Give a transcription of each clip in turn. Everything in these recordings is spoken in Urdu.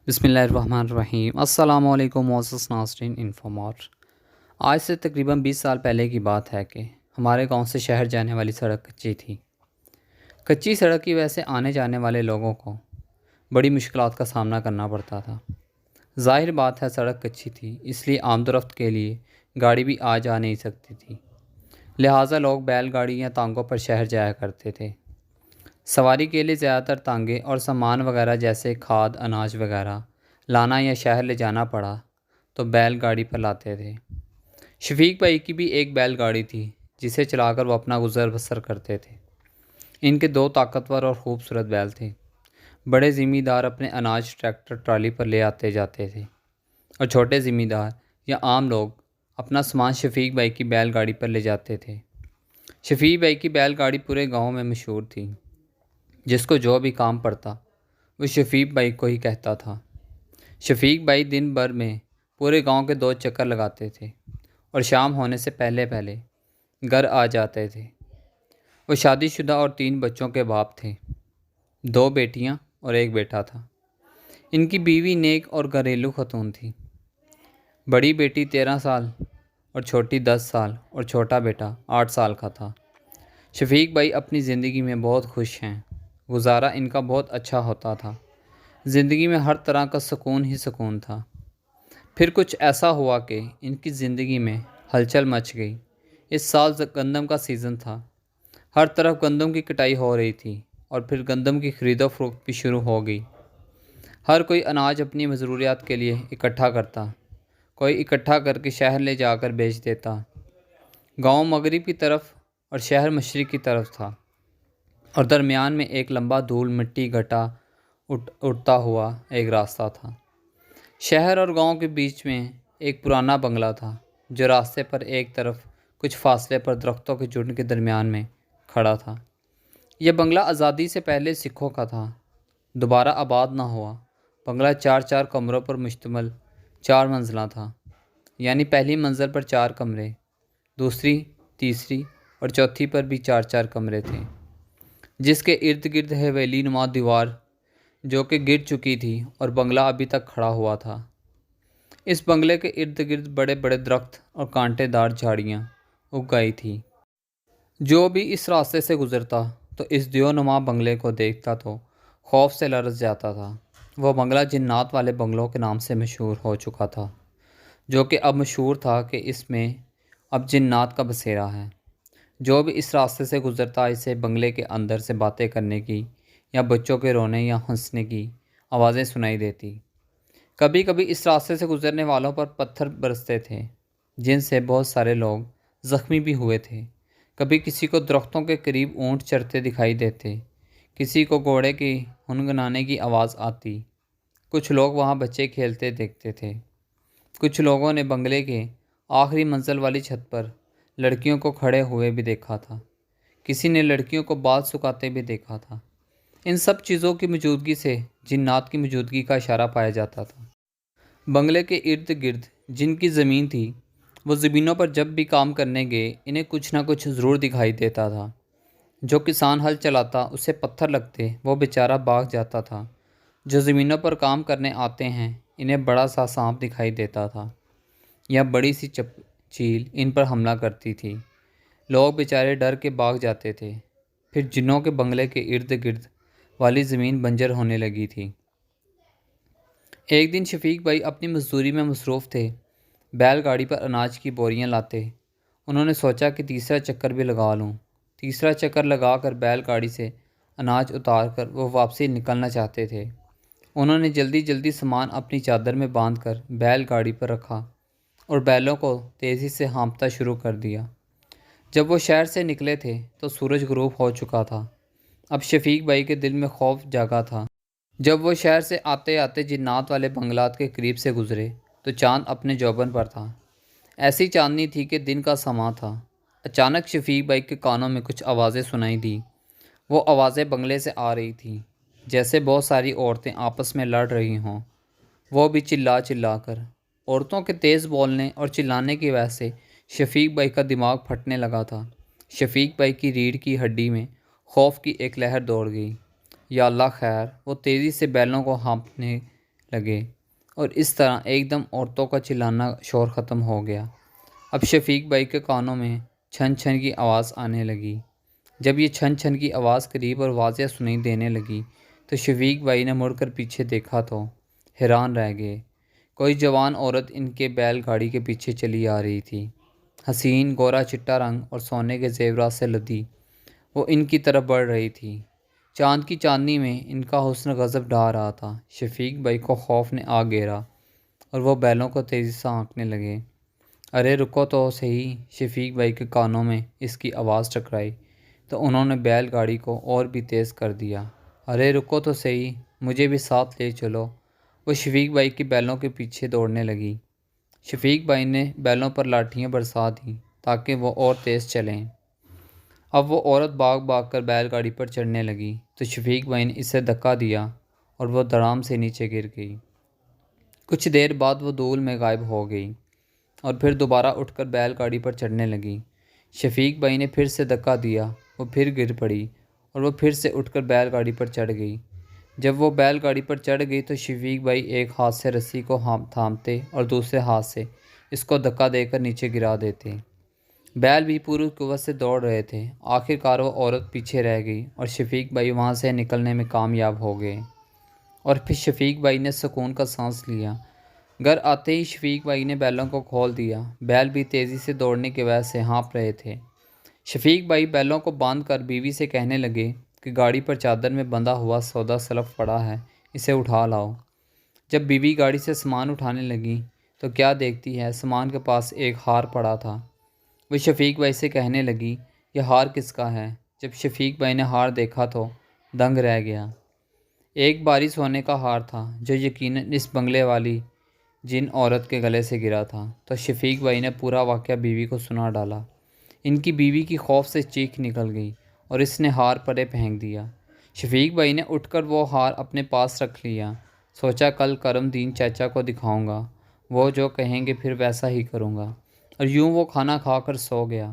بسم اللہ الرحمن الرحیم۔ السلام علیکم معزز ناظرین انفومار۔ آج سے تقریباً 20 سال پہلے کی بات ہے کہ ہمارے گاؤں سے شہر جانے والی سڑک کچی تھی۔ کچی سڑک کی وجہ سے آنے جانے والے لوگوں کو بڑی مشکلات کا سامنا کرنا پڑتا تھا۔ ظاہر بات ہے سڑک کچی تھی، اس لیے آمد و رفت کے لیے گاڑی بھی آ جا نہیں سکتی تھی، لہٰذا لوگ بیل گاڑی یا ٹانگوں پر شہر جایا کرتے تھے۔ سواری کے لیے زیادہ تر ٹانگیں اور سامان وغیرہ جیسے کھاد اناج وغیرہ لانا یا شہر لے جانا پڑا تو بیل گاڑی پر لاتے تھے۔ شفیق بھائی کی بھی ایک بیل گاڑی تھی جسے چلا کر وہ اپنا گزر بسر کرتے تھے۔ ان کے دو طاقتور اور خوبصورت بیل تھے۔ بڑے ذمہ دار اپنے اناج ٹریکٹر ٹرالی پر لے آتے جاتے تھے اور چھوٹے ذمہ دار یا عام لوگ اپنا سامان شفیق بھائی کی بیل گاڑی پر لے جاتے تھے۔ شفیق بھائی کی بیل گاڑی پورے گاؤں میں مشہور تھی۔ جس کو جو بھی کام پڑتا وہ شفیق بھائی کو ہی کہتا تھا۔ شفیق بھائی دن بھر میں پورے گاؤں کے 2 چکر لگاتے تھے اور شام ہونے سے پہلے پہلے گھر آ جاتے تھے۔ وہ شادی شدہ اور 3 بچوں کے باپ تھے، 2 بیٹیاں اور 1 بیٹا تھا۔ ان کی بیوی نیک اور گھریلو خاتون تھی۔ بڑی بیٹی 13 سال اور چھوٹی 10 سال اور چھوٹا بیٹا 8 سال کا تھا۔ شفیق بھائی اپنی زندگی میں بہت خوش ہیں۔ گزارا ان کا بہت اچھا ہوتا تھا۔ زندگی میں ہر طرح کا سکون ہی سکون تھا۔ پھر کچھ ایسا ہوا کہ ان کی زندگی میں ہلچل مچ گئی۔ اس سال گندم کا سیزن تھا۔ ہر طرف گندم کی کٹائی ہو رہی تھی اور پھر گندم کی خرید و فروخت بھی شروع ہو گئی۔ ہر کوئی اناج اپنی ضروریات کے لیے اکٹھا کرتا، کوئی اکٹھا کر کے شہر لے جا کر بیچ دیتا۔ گاؤں مغرب کی طرف اور شہر مشرق کی طرف تھا اور درمیان میں ایک لمبا دھول مٹی گھٹا اٹھتا ہوا ایک راستہ تھا۔ شہر اور گاؤں کے بیچ میں ایک پرانا بنگلہ تھا جو راستے پر ایک طرف کچھ فاصلے پر درختوں کے جھنڈ کے درمیان میں کھڑا تھا۔ یہ بنگلہ آزادی سے پہلے سکھوں کا تھا، دوبارہ آباد نہ ہوا۔ بنگلہ 4 کمروں پر مشتمل 4 منزلہ تھا، یعنی پہلی منزل پر 4 کمرے، دوسری، تیسری اور چوتھی پر بھی 4 کمرے تھے، جس کے ارد گرد حویلی نما دیوار جو کہ گر چکی تھی اور بنگلہ ابھی تک کھڑا ہوا تھا۔ اس بنگلے کے ارد گرد بڑے بڑے درخت اور کانٹے دار جھاڑیاں اگ گئی تھی۔ جو بھی اس راستے سے گزرتا تو اس دیو نما بنگلے کو دیکھتا تو خوف سے لرز جاتا تھا۔ وہ بنگلہ جنات والے بنگلوں کے نام سے مشہور ہو چکا تھا، جو کہ اب مشہور تھا کہ اس میں اب جنات کا بسیرا ہے۔ جو بھی اس راستے سے گزرتا اسے بنگلے کے اندر سے باتیں کرنے کی یا بچوں کے رونے یا ہنسنے کی آوازیں سنائی دیتی۔ کبھی کبھی اس راستے سے گزرنے والوں پر پتھر برستے تھے جن سے بہت سارے لوگ زخمی بھی ہوئے تھے۔ کبھی کسی کو درختوں کے قریب اونٹ چرتے دکھائی دیتے، کسی کو گھوڑے کی ہنگنانے کی آواز آتی۔ کچھ لوگ وہاں بچے کھیلتے دیکھتے تھے۔ کچھ لوگوں نے بنگلے کے آخری منزل والی چھت پر لڑکیوں کو کھڑے ہوئے بھی دیکھا تھا۔ کسی نے لڑکیوں کو بال سکاتے بھی دیکھا تھا۔ ان سب چیزوں کی موجودگی سے جنات کی موجودگی کا اشارہ پایا جاتا تھا۔ بنگلے کے ارد گرد جن کی زمین تھی، وہ زمینوں پر جب بھی کام کرنے گئے انہیں کچھ نہ کچھ ضرور دکھائی دیتا تھا۔ جو کسان ہل چلاتا اسے پتھر لگتے، وہ بیچارہ بھاگ جاتا تھا۔ جو زمینوں پر کام کرنے آتے ہیں انہیں بڑا سا سانپ دکھائی دیتا تھا یا بڑی سی چیل ان پر حملہ کرتی تھی۔ لوگ بیچارے ڈر کے بھاگ جاتے تھے۔ پھر جنوں کے بنگلے کے ارد گرد والی زمین بنجر ہونے لگی تھی۔ ایک دن شفیق بھائی اپنی مزدوری میں مصروف تھے، بیل گاڑی پر اناج کی بوریاں لاتے۔ انہوں نے سوچا کہ تیسرا چکر بھی لگا لوں۔ تیسرا چکر لگا کر بیل گاڑی سے اناج اتار کر وہ واپسی نکلنا چاہتے تھے۔ انہوں نے جلدی جلدی سامان اپنی چادر میں باندھ کر بیل گاڑی پر رکھا اور بیلوں کو تیزی سے ہانپتا شروع کر دیا۔ جب وہ شہر سے نکلے تھے تو سورج غروب ہو چکا تھا۔ اب شفیق بھائی کے دل میں خوف جاگا تھا۔ جب وہ شہر سے آتے آتے جنات والے بنگلات کے قریب سے گزرے تو چاند اپنے جوبن پر تھا۔ ایسی چاندنی تھی کہ دن کا سماں تھا۔ اچانک شفیق بھائی کے کانوں میں کچھ آوازیں سنائی دیں۔ وہ آوازیں بنگلے سے آ رہی تھیں، جیسے بہت ساری عورتیں آپس میں لڑ رہی ہوں، وہ بھی چلا چلا کر۔ عورتوں کے تیز بولنے اور چلانے کی وجہ سے شفیق بھائی کا دماغ پھٹنے لگا تھا۔ شفیق بھائی کی ریڑھ کی ہڈی میں خوف کی ایک لہر دوڑ گئی۔ یا اللہ خیر! وہ تیزی سے بیلوں کو ہانپنے لگے، اور اس طرح ایک دم عورتوں کا چلانا شور ختم ہو گیا۔ اب شفیق بھائی کے کانوں میں چھن چھن کی آواز آنے لگی۔ جب یہ چھن چھن کی آواز قریب اور واضح سنائی دینے لگی تو شفیق بھائی نے مڑ کر پیچھے دیکھا تو حیران رہ گئے۔ کوئی جوان عورت ان کے بیل گاڑی کے پیچھے چلی آ رہی تھی۔ حسین، گورا چٹا رنگ اور سونے کے زیورات سے لدی وہ ان کی طرف بڑھ رہی تھی۔ چاند کی چاندنی میں ان کا حسن غضب ڈھا رہا تھا۔ شفیق بھائی کو خوف نے آ گھیرا اور وہ بیلوں کو تیزی سے ہانکنے لگے۔ ارے رکو تو صحیح! شفیق بھائی کے کانوں میں اس کی آواز ٹکرائی تو انہوں نے بیل گاڑی کو اور بھی تیز کر دیا۔ ارے رکو تو صحیح! مجھے بھی ساتھ لے چلو! وہ شفیق بھائی کی بیلوں کے پیچھے دوڑنے لگی۔ شفیق بھائی نے بیلوں پر لاٹھیاں برسا دیں تاکہ وہ اور تیز چلیں۔ اب وہ عورت بھاگ بھاگ کر بیل گاڑی پر چڑھنے لگی تو شفیق بھائی نے اسے دھکا دیا اور وہ دھڑام سے نیچے گر گئی۔ کچھ دیر بعد وہ دھول میں غائب ہو گئی اور پھر دوبارہ اٹھ کر بیل گاڑی پر چڑھنے لگی۔ شفیق بھائی نے پھر سے دھکا دیا، وہ پھر گر پڑی اور وہ پھر سے اٹھ کر بیل گاڑی پر چڑھ گئی۔ جب وہ بیل گاڑی پر چڑھ گئی تو شفیق بھائی ایک ہاتھ سے رسی کو تھامتے اور دوسرے ہاتھ سے اس کو دھکا دے کر نیچے گرا دیتے۔ بیل بھی پوری قوت سے دوڑ رہے تھے۔ آخر کار وہ عورت پیچھے رہ گئی اور شفیق بھائی وہاں سے نکلنے میں کامیاب ہو گئے، اور پھر شفیق بھائی نے سکون کا سانس لیا۔ گھر آتے ہی شفیق بھائی نے بیلوں کو کھول دیا۔ بیل بھی تیزی سے دوڑنے کی وجہ سے ہانپ رہے تھے۔ شفیق بھائی بیلوں کو باندھ کر بیوی سے کہنے لگے کہ گاڑی پر چادر میں بندھا ہوا سودا سلف پڑا ہے، اسے اٹھا لاؤ۔ جب بیوی گاڑی سے سامان اٹھانے لگی تو کیا دیکھتی ہے، سامان کے پاس ایک ہار پڑا تھا۔ وہ شفیق بھائی سے کہنے لگی، یہ ہار کس کا ہے؟ جب شفیق بھائی نے ہار دیکھا تو دنگ رہ گیا۔ ایک بھاری سونے کا ہار تھا جو یقیناً اس بنگلے والی جن عورت کے گلے سے گرا تھا۔ تو شفیق بھائی نے پورا واقعہ بیوی کو سنا ڈالا۔ ان کی بیوی کی خوف سے چیخ نکل گئی اور اس نے ہار پرے پھینک دیا۔ شفیق بھائی نے اٹھ کر وہ ہار اپنے پاس رکھ لیا۔ سوچا کل کرم دین چاچا کو دکھاؤں گا، وہ جو کہیں گے پھر ویسا ہی کروں گا، اور یوں وہ کھانا کھا کر سو گیا۔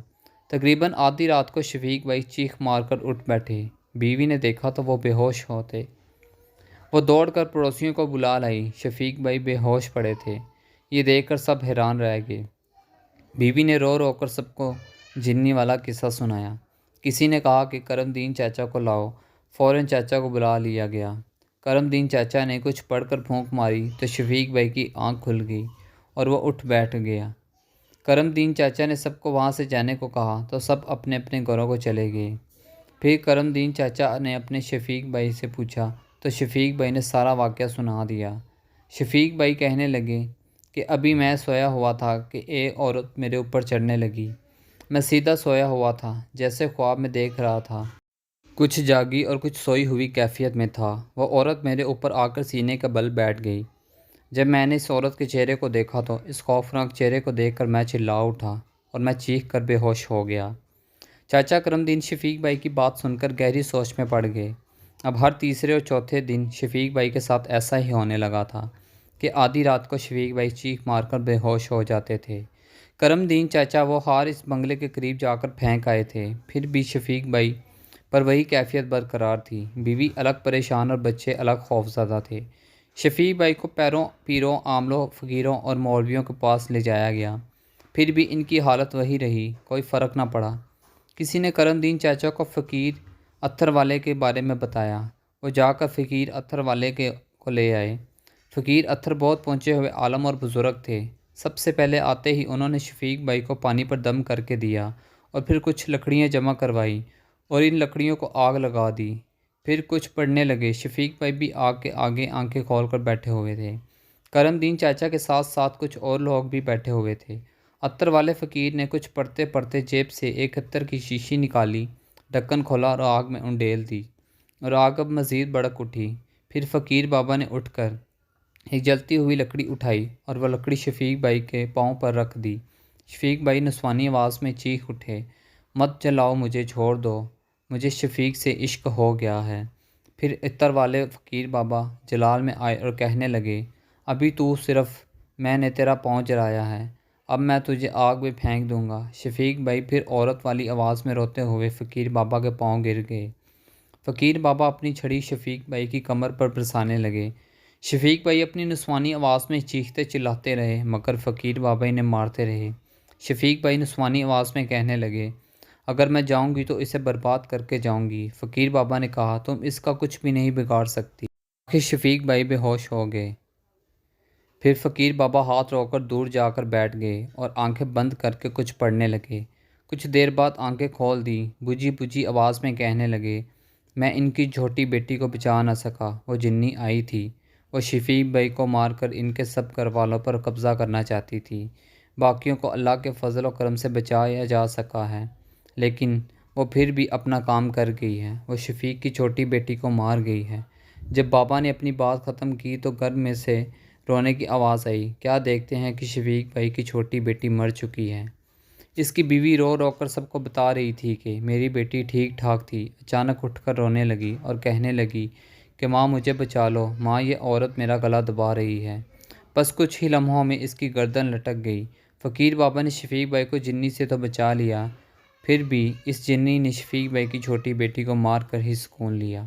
تقریباً آدھی رات کو شفیق بھائی چیخ مار کر اٹھ بیٹھے۔ بیوی نے دیکھا تو وہ بے ہوش ہوتے۔ وہ دوڑ کر پڑوسیوں کو بلا لائی۔ شفیق بھائی بے ہوش پڑے تھے۔ یہ دیکھ کر سب حیران رہ گئے۔ بیوی نے رو رو کر سب کو جنی والا قصہ سنایا۔ کسی نے کہا کہ کرم دین چاچا کو لاؤ۔ فوراً چاچا کو بلا لیا گیا۔ کرم دین چاچا نے کچھ پڑھ کر پھونک ماری تو شفیق بھائی کی آنکھ کھل گئی اور وہ اٹھ بیٹھ گیا۔ کرم دین چاچا نے سب کو وہاں سے جانے کو کہا تو سب اپنے اپنے گھروں کو چلے گئے۔ پھر کرم دین چاچا نے اپنے شفیق بھائی سے پوچھا تو شفیق بھائی نے سارا واقعہ سنا دیا۔ شفیق بھائی کہنے لگے کہ ابھی میں سویا ہوا تھا کہ ایک عورت میرے اوپر چڑھنے لگی۔ میں سیدھا سویا ہوا تھا جیسے خواب میں دیکھ رہا تھا، کچھ جاگی اور کچھ سوئی ہوئی کیفیت میں تھا۔ وہ عورت میرے اوپر آ کر سینے کے بل بیٹھ گئی۔ جب میں نے اس عورت کے چہرے کو دیکھا تو اس خوفناک چہرے کو دیکھ کر میں چلا اٹھا اور میں چیخ کر بے ہوش ہو گیا۔ چاچا کرم دین شفیق بھائی کی بات سن کر گہری سوچ میں پڑ گئے۔ اب ہر تیسرے اور چوتھے دن شفیق بھائی کے ساتھ ایسا ہی ہونے لگا تھا کہ آدھی رات کو شفیق بھائی چیخ مار کر بے ہوش ہو جاتے تھے۔ کرم دین چاچا وہ ہار اس بنگلے کے قریب جا کر پھینک آئے تھے، پھر بھی شفیق بھائی پر وہی کیفیت برقرار تھی۔ بیوی الگ پریشان اور بچے الگ خوفزدہ تھے۔ شفیق بھائی کو پیروں، عاملوں، فقیروں اور مولویوں کے پاس لے جایا گیا، پھر بھی ان کی حالت وہی رہی، کوئی فرق نہ پڑا۔ کسی نے کرم دین چاچا کو فقیر اتھر والے کے بارے میں بتایا۔ وہ جا کر فقیر اتھر والے کو لے آئے۔ فقیر اتھر بہت پہنچے ہوئے عالم اور بزرگ تھے۔ سب سے پہلے آتے ہی انہوں نے شفیق بھائی کو پانی پر دم کر کے دیا اور پھر کچھ لکڑیاں جمع کروائی اور ان لکڑیوں کو آگ لگا دی۔ پھر کچھ پڑھنے لگے۔ شفیق بھائی بھی آگ کے آگے آنکھیں کھول کر بیٹھے ہوئے تھے۔ کرم دین چاچا کے ساتھ ساتھ کچھ اور لوگ بھی بیٹھے ہوئے تھے۔ اتر والے فقیر نے کچھ پڑھتے پڑھتے جیب سے ایک اتر کی شیشی نکالی، ڈھکن کھولا اور آگ میں انڈیل دی، اور آگ اب مزید بھڑک اٹھی۔ پھر فقیر بابا نے اٹھ کر ایک جلتی ہوئی لکڑی اٹھائی اور وہ لکڑی شفیق بھائی کے پاؤں پر رکھ دی۔ شفیق بھائی نسوانی آواز میں چیخ اٹھے، مت جلاؤ مجھے، چھوڑ دو، مجھے شفیق سے عشق ہو گیا ہے۔ پھر اتر والے فقیر بابا جلال میں آئے اور کہنے لگے، ابھی تو صرف میں نے تیرا پاؤں جلایا ہے، اب میں تجھے آگ میں پھینک دوں گا۔ شفیق بھائی پھر عورت والی آواز میں روتے ہوئے فقیر بابا کے پاؤں گر گئے۔ فقیر بابا اپنی چھڑی شفیق بھائی کی کمر پر برسانے لگے۔ شفیق بھائی اپنی نسوانی آواز میں چیختے چلاتے رہے مگر فقیر بابا انہیں مارتے رہے۔ شفیق بھائی نسوانی آواز میں کہنے لگے، اگر میں جاؤں گی تو اسے برباد کر کے جاؤں گی۔ فقیر بابا نے کہا، تم اس کا کچھ بھی نہیں بگاڑ سکتی۔ آخر شفیق بھائی بے ہوش ہو گئے۔ پھر فقیر بابا ہاتھ رو کر دور جا کر بیٹھ گئے اور آنکھیں بند کر کے کچھ پڑھنے لگے۔ کچھ دیر بعد آنکھیں کھول دی، بجھی بجھی آواز میں کہنے لگے، میں ان کی چھوٹی بیٹی کو بچا نہ سکا، وہ جنی آئی تھی، وہ شفیق بھائی کو مار کر ان کے سب گھر والوں پر قبضہ کرنا چاہتی تھی۔ باقیوں کو اللہ کے فضل و کرم سے بچایا جا سکا ہے، لیکن وہ پھر بھی اپنا کام کر گئی ہے، وہ شفیق کی چھوٹی بیٹی کو مار گئی ہے۔ جب بابا نے اپنی بات ختم کی تو گھر میں سے رونے کی آواز آئی۔ کیا دیکھتے ہیں کہ شفیق بھائی کی چھوٹی بیٹی مر چکی ہے۔ اس کی بیوی رو رو کر سب کو بتا رہی تھی کہ میری بیٹی ٹھیک ٹھاک تھی۔ اچانک اٹھ کر رونے لگی اور کہنے لگی کہ ماں مجھے بچا لو، ماں یہ عورت میرا گلا دبا رہی ہے۔ بس کچھ ہی لمحوں میں اس کی گردن لٹک گئی۔ فقیر بابا نے شفیق بھائی کو جنی سے تو بچا لیا، پھر بھی اس جنی نے شفیق بھائی کی چھوٹی بیٹی کو مار کر ہی سکون لیا۔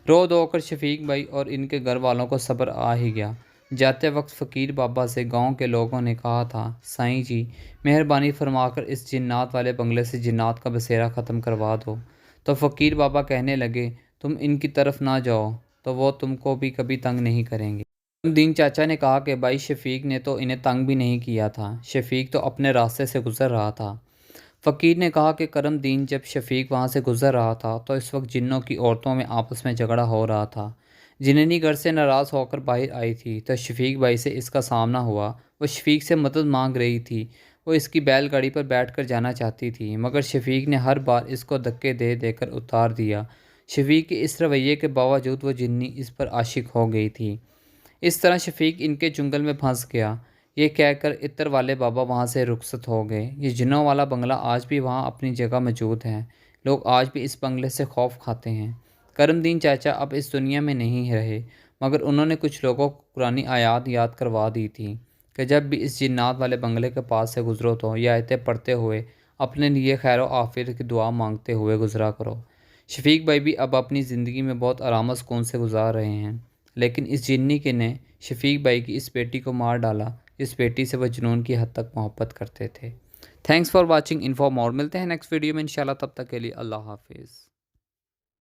رو دھو کر شفیق بھائی اور ان کے گھر والوں کو صبر آ ہی گیا۔ جاتے وقت فقیر بابا سے گاؤں کے لوگوں نے کہا تھا، سائیں جی مہربانی فرما کر اس جنات والے بنگلے سے جنات کا بسیرا ختم کروا دو۔ تو فقیر بابا کہنے لگے، تم ان کی طرف نہ جاؤ تو وہ تم کو بھی کبھی تنگ نہیں کریں گے۔ کرم دین چاچا نے کہا کہ بھائی شفیق نے تو انہیں تنگ بھی نہیں کیا تھا، شفیق تو اپنے راستے سے گزر رہا تھا۔ فقیر نے کہا کہ کرم دین جب شفیق وہاں سے گزر رہا تھا تو اس وقت جنوں کی عورتوں میں آپس میں جھگڑا ہو رہا تھا۔ جننی گھر سے ناراض ہو کر باہر آئی تھی تو شفیق بھائی سے اس کا سامنا ہوا۔ وہ شفیق سے مدد مانگ رہی تھی، وہ اس کی بیل گاڑی پر بیٹھ کر جانا چاہتی تھی مگر شفیق نے ہر بار اس کو دھکے دے دے کر اتار دیا۔ شفیق کے اس رویے کے باوجود وہ جنی اس پر عاشق ہو گئی تھی۔ اس طرح شفیق ان کے جنگل میں پھنس گیا۔ یہ کہہ کر عطر والے بابا وہاں سے رخصت ہو گئے۔ یہ جنوں والا بنگلہ آج بھی وہاں اپنی جگہ موجود ہے، لوگ آج بھی اس بنگلے سے خوف کھاتے ہیں۔ کرم دین چاچا اب اس دنیا میں نہیں رہے مگر انہوں نے کچھ لوگوں کو پرانی آیات یاد کروا دی تھی کہ جب بھی اس جنات والے بنگلے کے پاس سے گزرو تو یہ آیتیں پڑھتے ہوئے اپنے لیے خیر و عافیت کی دعا مانگتے ہوئے گزرا کرو۔ شفیق بھائی بھی اب اپنی زندگی میں بہت آرام و سکون سے گزار رہے ہیں، لیکن اس جنی کے نے شفیق بھائی کی اس بیٹی کو مار ڈالا جس بیٹی سے وہ جنون کی حد تک محبت کرتے تھے۔ تھینکس فار واچنگ انفو مور، ملتے ہیں نیکسٹ ویڈیو میں انشاءاللہ، تب تک کے لیے اللہ حافظ۔